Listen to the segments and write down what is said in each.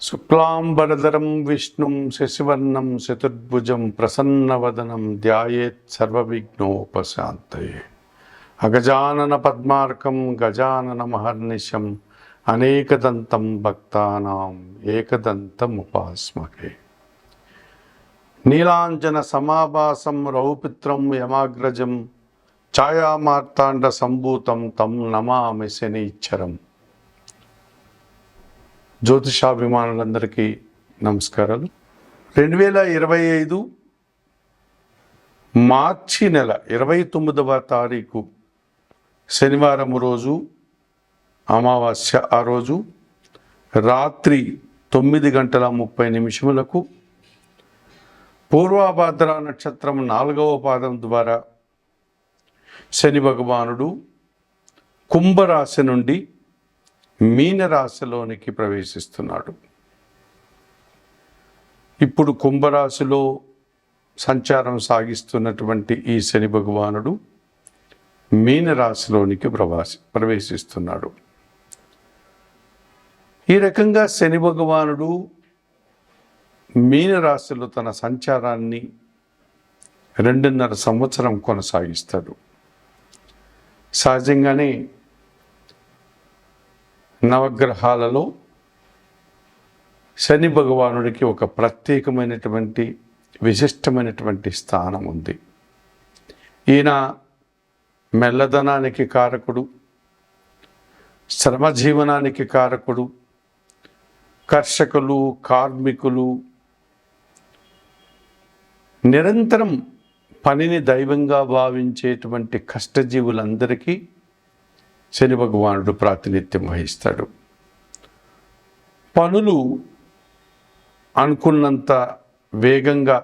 శుక్లాంబరధరం విష్ణుం శశివర్ణం చతుర్భుజం ప్రసన్నవదనం ధ్యాయేత్ సర్వవిఘ్నోపశాంతయే. అగజానన పద్మార్కం గజానన మహర్నిశం అనేకదంతం భక్తానాం ఏకదంతముపాస్మహే. నీలాంజన సమాభాసం రౌపిత్రం యమాగ్రజం ఛాయామార్తాండ సంభూతం తం నమామి శనీశ్వరం. జ్యోతిషాభిమానులందరికీ నమస్కారాలు. 2025 మార్చి నెల 29వ తారీఖు శనివారం రోజు అమావాస్య. ఆ రోజు రాత్రి 9:30 పూర్వభాద్ర నక్షత్రం 4వ పాదం ద్వారా శని భగవానుడు కుంభరాశి నుండి మీనరాశిలోనికి ప్రవేశిస్తున్నాడు. ఇప్పుడు కుంభరాశిలో సంచారం సాగిస్తున్నటువంటి ఈ శని భగవానుడు మీనరాశిలోనికి ప్రవేశిస్తున్నాడు. ఈ రకంగా శని భగవానుడు మీనరాశిలో తన సంచారాన్ని 2.5 సంవత్సరం కొనసాగిస్తాడు. సహజంగానే నవగ్రహాలలో శని భగవానుడికి ఒక ప్రత్యేకమైనటువంటి విశిష్టమైనటువంటి స్థానం ఉంది. ఈయన మెల్లదనానికి కారకుడు, శ్రమజీవనానికి కారకుడు, కర్షకులు, కార్మికులు, నిరంతరం పనిని దైవంగా భావించేటువంటి కష్టజీవులందరికీ శని భగవానుడు ప్రాతినిధ్యం వహిస్తాడు. పనులు అనుకున్నంత వేగంగా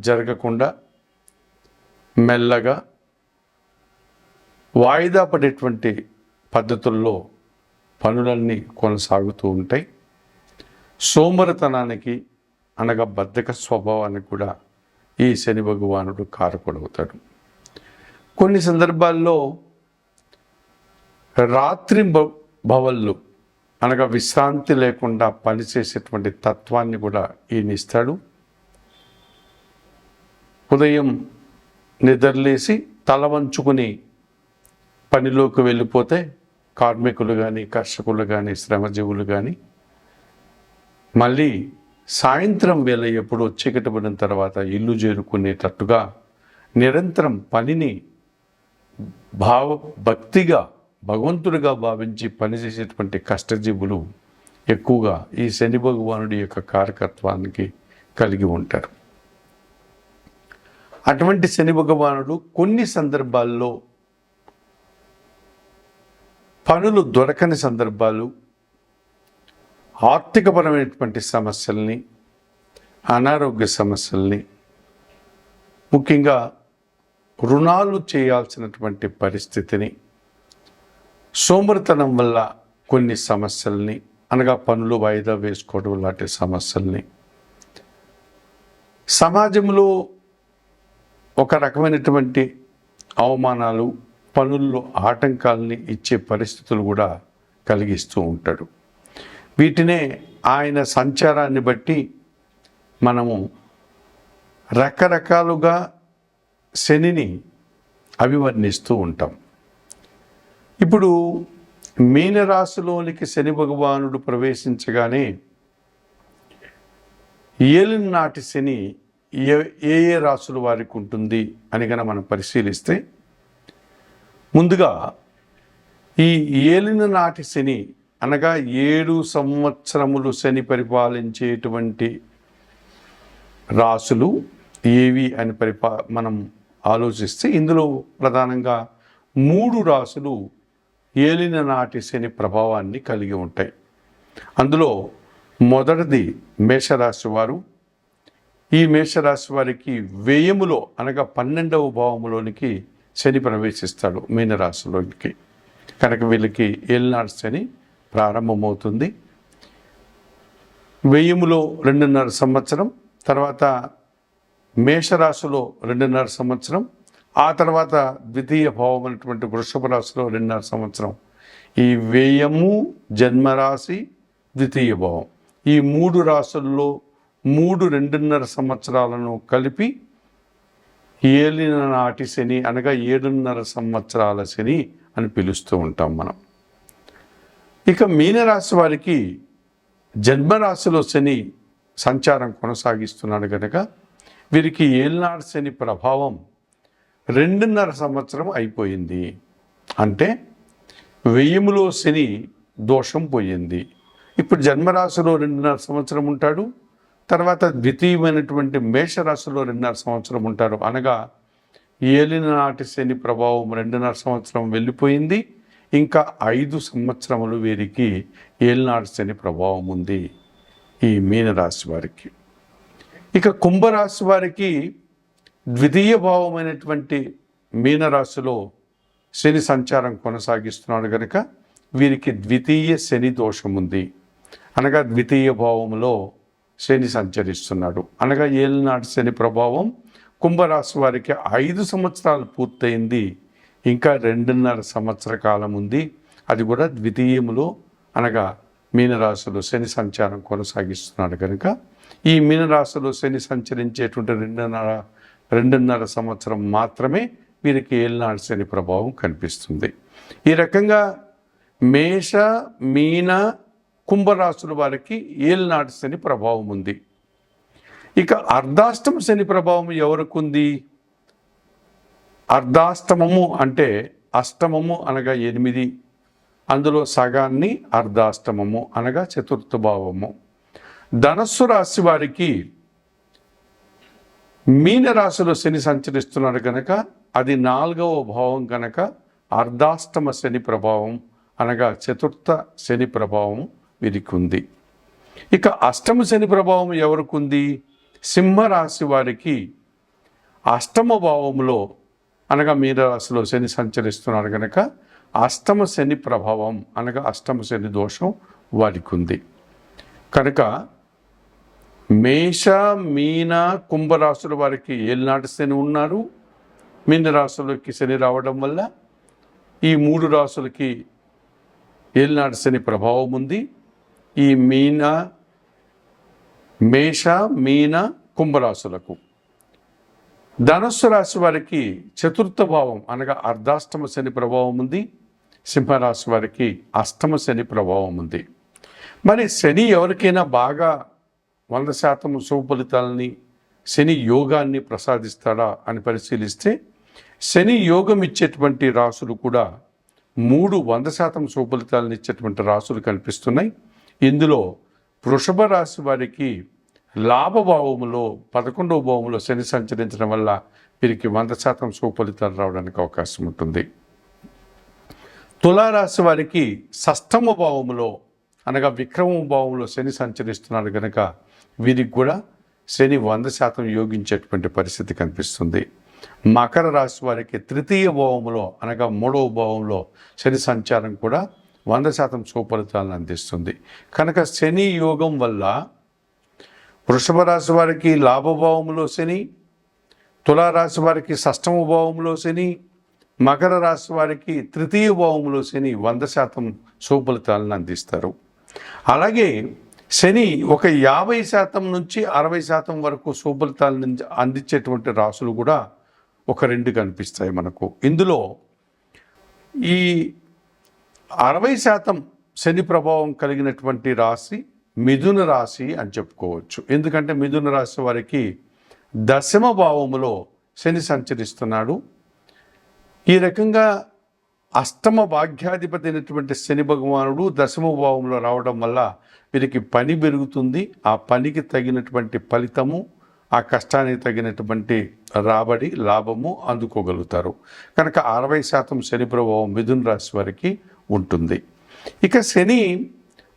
జరగకుండా మెల్లగా వాయిదా పడేటువంటి పద్ధతుల్లో పనులన్నీ కొనసాగుతూ ఉంటాయి. సోమరితనానికి అనగా బద్ధక స్వభావానికి కూడా ఈ శని భగవానుడు కారకుడవుతాడు. కొన్ని సందర్భాల్లో రాత్రి భవళ్ళు అనగా విశ్రాంతి లేకుండా పనిచేసేటువంటి తత్వాన్ని కూడా ఈయన ఇస్తాడు. ఉదయం నిద్రలేసి తల వంచుకుని పనిలోకి వెళ్ళిపోతే కార్మికులు కానీ, కర్షకులు కానీ, శ్రమజీవులు కానీ మళ్ళీ సాయంత్రం వేళ ఎప్పుడు చీకటి పడిన తర్వాత ఇల్లు చేరుకునేటట్టుగా నిరంతరం పనిని భక్తిగా భగవంతుడిగా భావించి పనిచేసేటువంటి కష్టజీవులు ఎక్కువగా ఈ శని భగవానుడి యొక్క కారకత్వానికి కలిగి ఉంటారు. అటువంటి శని భగవానుడు కొన్ని సందర్భాల్లో పనులు దొరకని సందర్భాలు, ఆర్థికపరమైనటువంటి సమస్యల్ని, అనారోగ్య సమస్యల్ని, ముఖ్యంగా రుణాలు చేయాల్సినటువంటి పరిస్థితిని, సోమరితనం వల్ల కొన్ని సమస్యల్ని అనగా పనులు వాయిదా వేసుకోవడం లాంటి సమస్యల్ని, సమాజంలో ఒక రకమైనటువంటి అవమానాలు, పనుల్లో ఆటంకాలని ఇచ్చే పరిస్థితులు కూడా కలిగిస్తూ ఉంటాడు. వీటినే ఆయన సంచారాన్ని బట్టి మనము రకరకాలుగా శనిని అభివర్ణిస్తూ ఉంటాం. ఇప్పుడు మీనరాశిలోనికి శని భగవానుడు ప్రవేశించగానే ఏలినాటి శని ఏ రాశుల వారికి ఉంటుంది అని కనుక మనం పరిశీలిస్తే, ముందుగా ఈ ఏలిన నాటి శని అనగా 7 సంవత్సరములు శని పరిపాలించేటువంటి రాశులు ఏవి అని మనం ఆలోచిస్తే, ఇందులో ప్రధానంగా 3 రాశులు ఏలిన నాటి శని ప్రభావాన్ని కలిగి ఉంటాయి. అందులో మొదటిది మేషరాశి వారు. ఈ మేషరాశి వారికి వ్యయములో అనగా 12వ భావములోనికి శని ప్రవేశిస్తాడు మీనరాశిలోనికి. కనుక వీళ్ళకి ఏలినాటి శని ప్రారంభమవుతుంది. వ్యయములో 2.5 సంవత్సరం, తర్వాత మేషరాశిలో 2.5 సంవత్సరం, ఆ తర్వాత ద్వితీయ భావం అనేటువంటి వృషభ రాశిలో 2.5 సంవత్సరం. ఈ వ్యయము, జన్మరాశి, ద్వితీయ భావం ఈ 3 రాసుల్లో 3.5 సంవత్సరాలను కలిపి ఏలిన నాటి శని అనగా 7.5 సంవత్సరాల శని అని పిలుస్తూ ఉంటాం మనం. ఇక మీనరాశి వారికి జన్మరాశిలో శని సంచారం కొనసాగిస్తున్నాడు కనుక వీరికి ఏలినాటి శని ప్రభావం 2.5 సంవత్సరం అయిపోయింది. అంటే వ్యయములో శని దోషం పోయింది. ఇప్పుడు జన్మరాశిలో 2.5 సంవత్సరం ఉంటాడు, తర్వాత ద్వితీయమైనటువంటి మేషరాశిలో 2.5 సంవత్సరం ఉంటారు. అనగా ఏలినాటి శని ప్రభావం 2.5 సంవత్సరం వెళ్ళిపోయింది. ఇంకా 5 సంవత్సరములు వీరికి ఏలినాటి శని ప్రభావం ఉంది ఈ మీనరాశి వారికి. ఇక కుంభరాశి వారికి ద్వితీయ భావమైనటువంటి మీనరాశిలో శని సంచారం కొనసాగిస్తున్నాడు కనుక వీరికి ద్వితీయ శని దోషం ఉంది. అనగా ద్వితీయ భావంలో శని సంచరిస్తున్నాడు. అనగా ఏలినాటి శని ప్రభావం కుంభరాశి వారికి 5 సంవత్సరాలు పూర్తయింది. ఇంకా 2.5 సంవత్సర కాలం ఉంది. అది కూడా ద్వితీయములో అనగా మీనరాశిలో శని సంచారం కొనసాగిస్తున్నాడు కనుక ఈ మీనరాశిలో శని సంచరించేటువంటి 2.5 సంవత్సరం మాత్రమే వీరికి ఏలినాటి శని ప్రభావం కనిపిస్తుంది. ఈ రకంగా మేష మీన కుంభరాశుల వారికి ఏలినాటి శని ప్రభావం ఉంది. ఇక అర్ధాష్టమ శని ప్రభావం ఎవరికి ఉంది? అర్ధాష్టమము అంటే అష్టమము అనగా 8, అందులో సగాన్ని అర్ధాష్టమము అనగా చతుర్థ భావము. ధనస్సు రాశి వారికి మీనరాశిలో శని సంచరిస్తున్నాడు కనుక అది 4వ భావం కనుక అర్ధాష్టమ శని ప్రభావం అనగా చతుర్థ శని ప్రభావం వీరికి ఉంది. ఇక అష్టమ శని ప్రభావం ఎవరికి ఉంది? సింహరాశి వారికి అష్టమ భావంలో అనగా మీనరాశిలో శని సంచరిస్తున్నాడు కనుక అష్టమ శని ప్రభావం అనగా అష్టమ శని దోషం వారికి ఉంది. కనుక మేష మీన కుంభరాశుల వారికి ఏలినాటి శని ఉన్నారు. మీన రాశులకి శని రావడం వల్ల ఈ 3 రాశులకి ఏలినాటి శని ప్రభావం ఉంది. ఈ మేష మీన కుంభరాశులకు. ధనస్సు రాశి వారికి చతుర్థ భావం అనగా అర్ధాష్టమ శని ప్రభావం ఉంది. సింహరాశి వారికి అష్టమ శని ప్రభావం ఉంది. మరి శని ఎవరికైనా బాగా 100% శుభ ఫలితాలని శని యోగాన్ని ప్రసాదిస్తాడా అని పరిశీలిస్తే శని యోగం ఇచ్చేటువంటి రాసులు కూడా 100% శుభ ఫలితాలను ఇచ్చేటువంటి రాసులు కనిపిస్తున్నాయి. ఇందులో వృషభ రాశి వారికి లాభభావములో 11వ భావంలో శని సంచరించడం వల్ల వీరికి 100% శుభ ఫలితాలు రావడానికి అవకాశం ఉంటుంది. తులారాశి వారికి షష్టమ భావములో అనగా విక్రమ భావంలో శని సంచరిస్తున్నాడు కనుక వీరికి కూడా శని 100% యోగించేటువంటి పరిస్థితి కనిపిస్తుంది. మకర రాశి వారికి తృతీయ భావంలో అనగా 3వ భావంలో శని సంచారం కూడా 100% శుభ ఫలితాలను అందిస్తుంది. కనుక శని యోగం వల్ల వృషభ రాశి వారికి లాభభావంలో శని, తులారాశి వారికి షష్టమ భావంలో శని, మకర రాశి వారికి తృతీయ భావంలో శని 100% శుభ ఫలితాలను అందిస్తారు. అలాగే శని ఒక 50% నుంచి 60% వరకు శుభ ఫలితాలను అందించేటువంటి రాశులు కూడా ఒక 2 కనిపిస్తాయి మనకు. ఇందులో ఈ 60% శని ప్రభావం కలిగినటువంటి రాశి మిథున రాశి అని చెప్పుకోవచ్చు. ఎందుకంటే మిథున రాశి వారికి దశమ భావములో శని సంచరిస్తున్నాడు. ఈ రకంగా అష్టమ భాగ్యాధిపతి అయినటువంటి శని భగవానుడు దశమ భావంలో రావడం వల్ల వీరికి పని పెరుగుతుంది. ఆ పనికి తగినటువంటి ఫలితము, ఆ కష్టానికి తగినటువంటి రాబడి లాభము అందుకోగలుగుతారు. కనుక 60% శని ప్రభావం మిథున రాశి వారికి ఉంటుంది. ఇక శని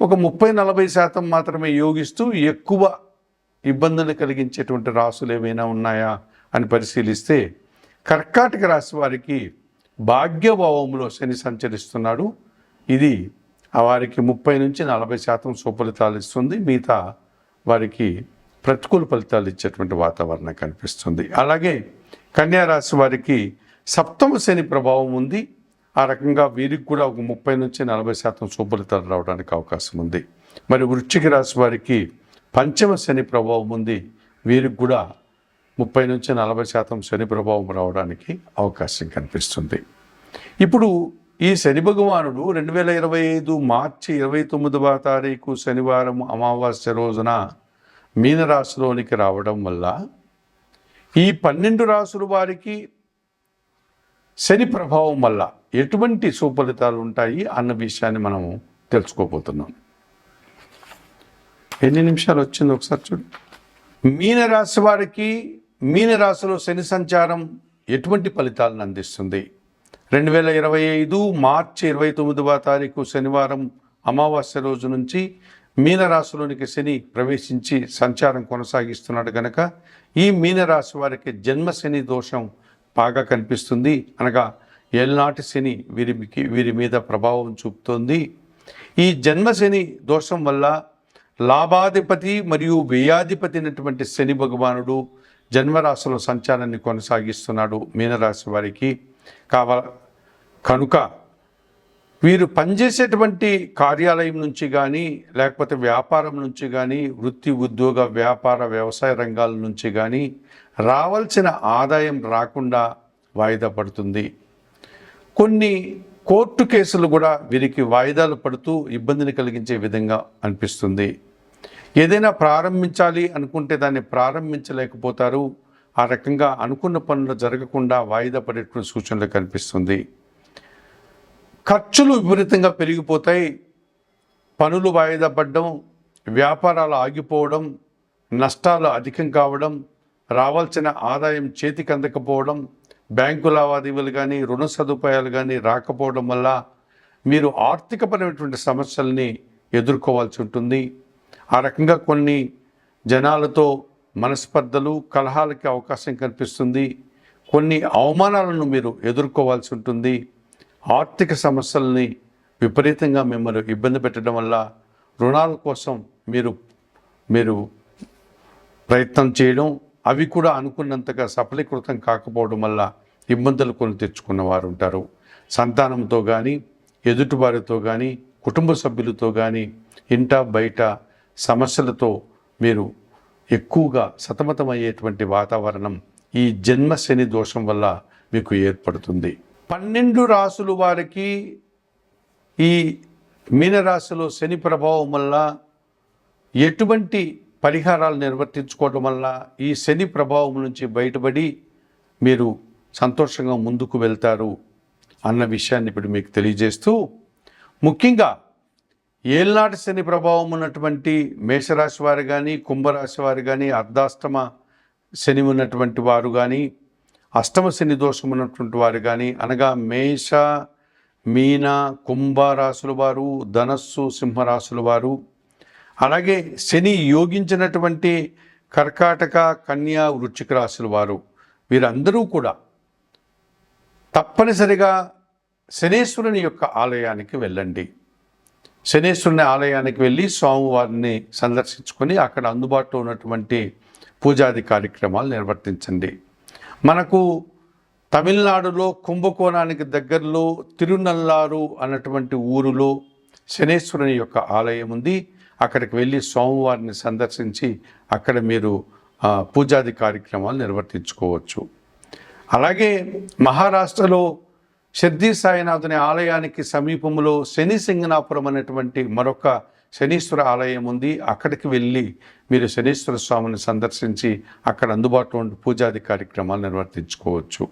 ఒక 30-40% మాత్రమే యోగిస్తూ ఎక్కువ ఇబ్బందులు కలిగించేటువంటి రాశులు ఏమైనా ఉన్నాయా అని పరిశీలిస్తే కర్కాటక రాశి వారికి భాగ్యభావంలో శని సంచరిస్తున్నాడు. ఇది వారికి 30-40% శుభ ఫలితాలు ఇస్తుంది. మిగతా వారికి ప్రతికూల ఫలితాలు ఇచ్చేటువంటి వాతావరణం కనిపిస్తుంది. అలాగే కన్యా రాశి వారికి సప్తమ శని ప్రభావం ఉంది. ఆ రకంగా వీరికి కూడా ఒక 30-40% శుభ ఫలితాలు రావడానికి అవకాశం ఉంది. మరి వృశ్చిక రాశి వారికి పంచమ శని ప్రభావం ఉంది. వీరికి కూడా 30-40% శని ప్రభావం రావడానికి అవకాశం కనిపిస్తుంది. ఇప్పుడు ఈ శని భగవానుడు 2025 మార్చి 29వ తారీఖు శనివారం అమావాస్య రోజున మీనరాశిలోనికి రావడం వల్ల ఈ 12 రాశుల వారికి శని ప్రభావం వల్ల ఎటువంటి సుఫలితాలు ఉంటాయి అన్న విషయాన్ని మనం తెలుసుకోబోతున్నాం. ఎన్ని నిమిషాలు వచ్చింది ఒకసారి చూడు. మీనరాశి వారికి మీనరాశిలో శని సంచారం ఎటువంటి ఫలితాలను అందిస్తుంది? 2025 మార్చి 29వ తారీఖు శనివారం అమావాస్య రోజు నుంచి మీనరాశిలోనికి శని ప్రవేశించి సంచారం కొనసాగిస్తున్నాడు కనుక ఈ మీనరాశి వారికి జన్మ శని దోషం బాగా కనిపిస్తుంది. అనగా ఏళ్ళనాటి శని వీరి మీద ప్రభావం చూపుతోంది. ఈ జన్మ శని దోషం వల్ల లాభాధిపతి మరియు వ్యయాధిపతి అయినటువంటి శని భగవానుడు జన్మరాశిలో సంచారాన్ని కొనసాగిస్తున్నాడు మీనరాశి వారికి. కనుక వీరు పనిచేసేటువంటి కార్యాలయం నుంచి కానీ లేకపోతే వ్యాపారం నుంచి కానీ వృత్తి ఉద్యోగ వ్యాపార వ్యవసాయ రంగాల నుంచి కానీ రావాల్సిన ఆదాయం రాకుండా వాయిదా పడుతుంది. కొన్ని కోర్టు కేసులు కూడా వీరికి వాయిదాలు పడుతూ ఇబ్బందిని కలిగించే విధంగా అనిపిస్తుంది. ఏదైనా ప్రారంభించాలి అనుకుంటే దాన్ని ప్రారంభించలేకపోతారు. ఆ రకంగా అనుకున్న పనులు జరగకుండా వాయిదా పడేటువంటి సూచనలు కనిపిస్తుంది. ఖర్చులు విపరీతంగా పెరిగిపోతాయి. పనులు వాయిదా పడడం, వ్యాపారాలు ఆగిపోవడం, నష్టాలు అధికం కావడం, రావాల్సిన ఆదాయం చేతికి అందకపోవడం, బ్యాంకు లావాదేవీలు కానీ రుణ సదుపాయాలు కానీ రాకపోవడం వల్ల మీరు ఆర్థికపరమైనటువంటి సమస్యల్ని ఎదుర్కోవాల్సి ఉంటుంది. ఆ రకంగా కొన్ని జనాలతో మనస్పర్ధలు కలహాలకి అవకాశం కనిపిస్తుంది. కొన్ని అవమానాలను మీరు ఎదుర్కోవాల్సి ఉంటుంది. ఆర్థిక సమస్యల్ని విపరీతంగా మిమ్మల్ని ఇబ్బంది పెట్టడం వల్ల రుణాల కోసం మీరు ప్రయత్నం చేయడం, అవి కూడా అనుకున్నంతగా సఫలీకృతం కాకపోవడం వల్ల ఇబ్బందులు కొని తెచ్చుకున్న వారు ఉంటారు. సంతానంతో కానీ ఎదుటివారితో కానీ కుటుంబ సభ్యులతో కానీ ఇంట బయట సమస్యలతో మీరు ఎక్కువగా సతమతమయ్యేటువంటి వాతావరణం ఈ జన్మ శని దోషం వల్ల మీకు ఏర్పడుతుంది. 12 రాశుల వారికి ఈ మీనరాశిలో శని ప్రభావం వల్ల ఎటువంటి పరిహారాలు నిర్వర్తించుకోవడం వల్ల ఈ శని ప్రభావం నుంచి బయటపడి మీరు సంతోషంగా ముందుకు వెళ్తారు అన్న విషయాన్ని ఇప్పుడు మీకు తెలియజేస్తూ, ముఖ్యంగా ఏళ్ళనాటి శని ప్రభావం ఉన్నటువంటి మేషరాశి వారు కానీ కుంభరాశి వారు కానీ అర్ధాష్టమ శని ఉన్నటువంటి వారు కానీ అష్టమ శని దోషం ఉన్నటువంటి వారు కానీ అనగా మేష మీన కుంభ రాశుల వారు, ధనస్సు సింహరాశుల వారు, అలాగే శని యోగించినటువంటి కర్కాటక కన్యా వృశ్చిక రాశుల వారు, వీరందరూ కూడా తప్పనిసరిగా శనేశ్వరుని యొక్క ఆలయానికి వెళ్ళండి. శనేశ్వరుని ఆలయానికి వెళ్ళి స్వామివారిని సందర్శించుకొని అక్కడ అందుబాటులో ఉన్నటువంటి పూజాది కార్యక్రమాలు నిర్వర్తించండి. మనకు తమిళనాడులో కుంభకోణానికి దగ్గరలో తిరునల్లారు అన్నటువంటి ఊరిలో శనేశ్వరుని యొక్క ఆలయం ఉంది. అక్కడికి వెళ్ళి స్వామివారిని సందర్శించి అక్కడ మీరు పూజాది కార్యక్రమాలు నిర్వర్తించుకోవచ్చు. అలాగే మహారాష్ట్రలో షిర్డీ సాయినాథుని ఆలయానికి సమీపంలో శని సింగనాపురం అనేటువంటి మరొక శనీశ్వర ఆలయం ఉంది. అక్కడికి వెళ్ళి మీరు శనీశ్వర స్వామిని సందర్శించి అక్కడ అందుబాటులో ఉండే పూజాది కార్యక్రమాలు నిర్వర్తించుకోవచ్చు.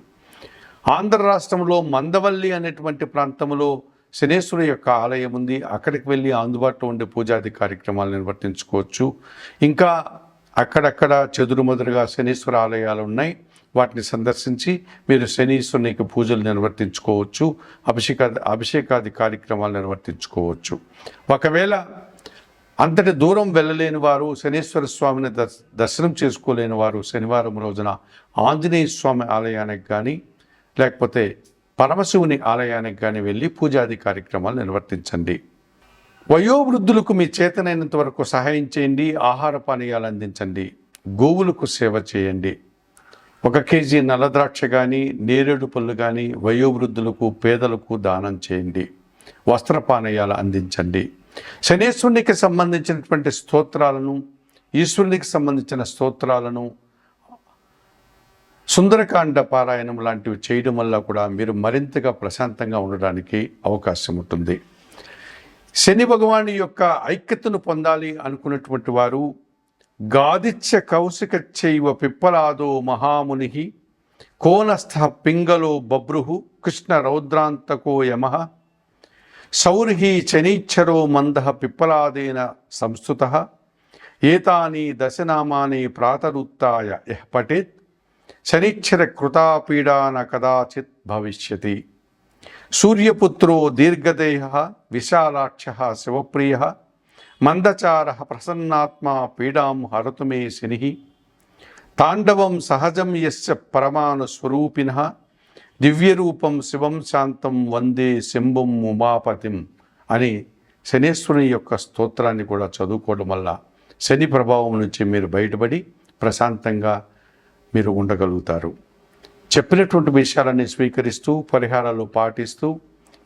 ఆంధ్ర రాష్ట్రంలో మందవల్లి అనేటువంటి ప్రాంతంలో శనేశ్వరు యొక్క ఆలయం ఉంది. అక్కడికి వెళ్ళి అందుబాటులో ఉండే పూజాది కార్యక్రమాలు నిర్వర్తించుకోవచ్చు. ఇంకా అక్కడక్కడ చెదురుమదురుగా శనీశ్వర ఆలయాలు ఉన్నాయి. వాటిని సందర్శించి మీరు శనీశ్వరునికి పూజలు నిర్వర్తించుకోవచ్చు, అభిషేకాది కార్యక్రమాలు నిర్వర్తించుకోవచ్చు. ఒకవేళ అంతటి దూరం వెళ్ళలేని వారు, శనీశ్వర స్వామిని దర్శనం చేసుకోలేని వారు శనివారం రోజున ఆంజనేయ స్వామి ఆలయానికి కానీ లేకపోతే పరమశివుని ఆలయానికి కానీ వెళ్ళి పూజాది కార్యక్రమాలు నిర్వర్తించండి. వయోవృద్ధులకు మీ చేతనైనంత వరకు సహాయం చేయండి. ఆహార పానీయాలు అందించండి. గోవులకు సేవ చేయండి. 1 కేజీ నల్లద్రాక్ష కానీ నేరేడు పళ్ళు కానీ వయోవృద్ధులకు పేదలకు దానం చేయండి. వస్త్రపానీయాలు అందించండి. శనేశ్వరునికి సంబంధించినటువంటి స్తోత్రాలను, ఈశ్వరునికి సంబంధించిన స్తోత్రాలను, సుందరకాండ పారాయణం లాంటివి చేయడం వల్ల కూడా మీరు మరింతగా ప్రశాంతంగా ఉండడానికి అవకాశం ఉంటుంది. శని భగవాని యొక్క ఐక్యతను పొందాలి అనుకున్నటువంటి వారు గాదిత్య కౌశిక చైవ పిప్పలాదో మహాముని కోనస్థ పింగళో బభ్రుః కృష్ణ రౌద్రాంతకో యమః సౌర్హి శనీశ్చరో మందః పిప్పలాదేన సంస్థుతః ఏతాని దశనామాని ప్రాతరుత్థాయ యః పఠేత్ శనీశ్చర కృతాపీడా న కదాచిత్ భవిష్యతి. సూర్యపుత్రో దీర్ఘదేహః విశాలాక్షః శివప్రియః మందచారః ప్రసన్నాత్మా పీడాం హరతు మే శనిః తాండవం సహజం యస్య పరమాణు స్వరూపిణః దివ్యరూపం శివం శాంతం వందే శంభుం ఉమాపతిం అని శనేశ్వరుని యొక్క స్తోత్రాన్ని కూడా చదువుకోవడం వల్ల శని ప్రభావం నుంచి మీరు బయటపడి ప్రశాంతంగా మీరు ఉండగలుగుతారు. చెప్పినటువంటి విషయాలని స్వీకరిస్తూ పరిహారాలు పాటిస్తూ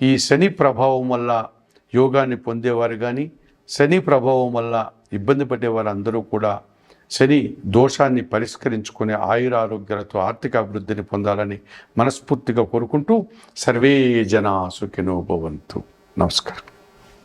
ఈ శని ప్రభావం వల్ల యోగాన్ని పొందేవారు కానీ, శని ప్రభావం వల్ల ఇబ్బంది పడేవారు అందరూ కూడా శని దోషాన్ని పరిష్కరించుకునే ఆయురారోగ్యాలతో ఆర్థిక అభివృద్ధిని పొందాలని మనస్ఫూర్తిగా కోరుకుంటూ సర్వే జనా సుఖినో భవంతు. నమస్కారం.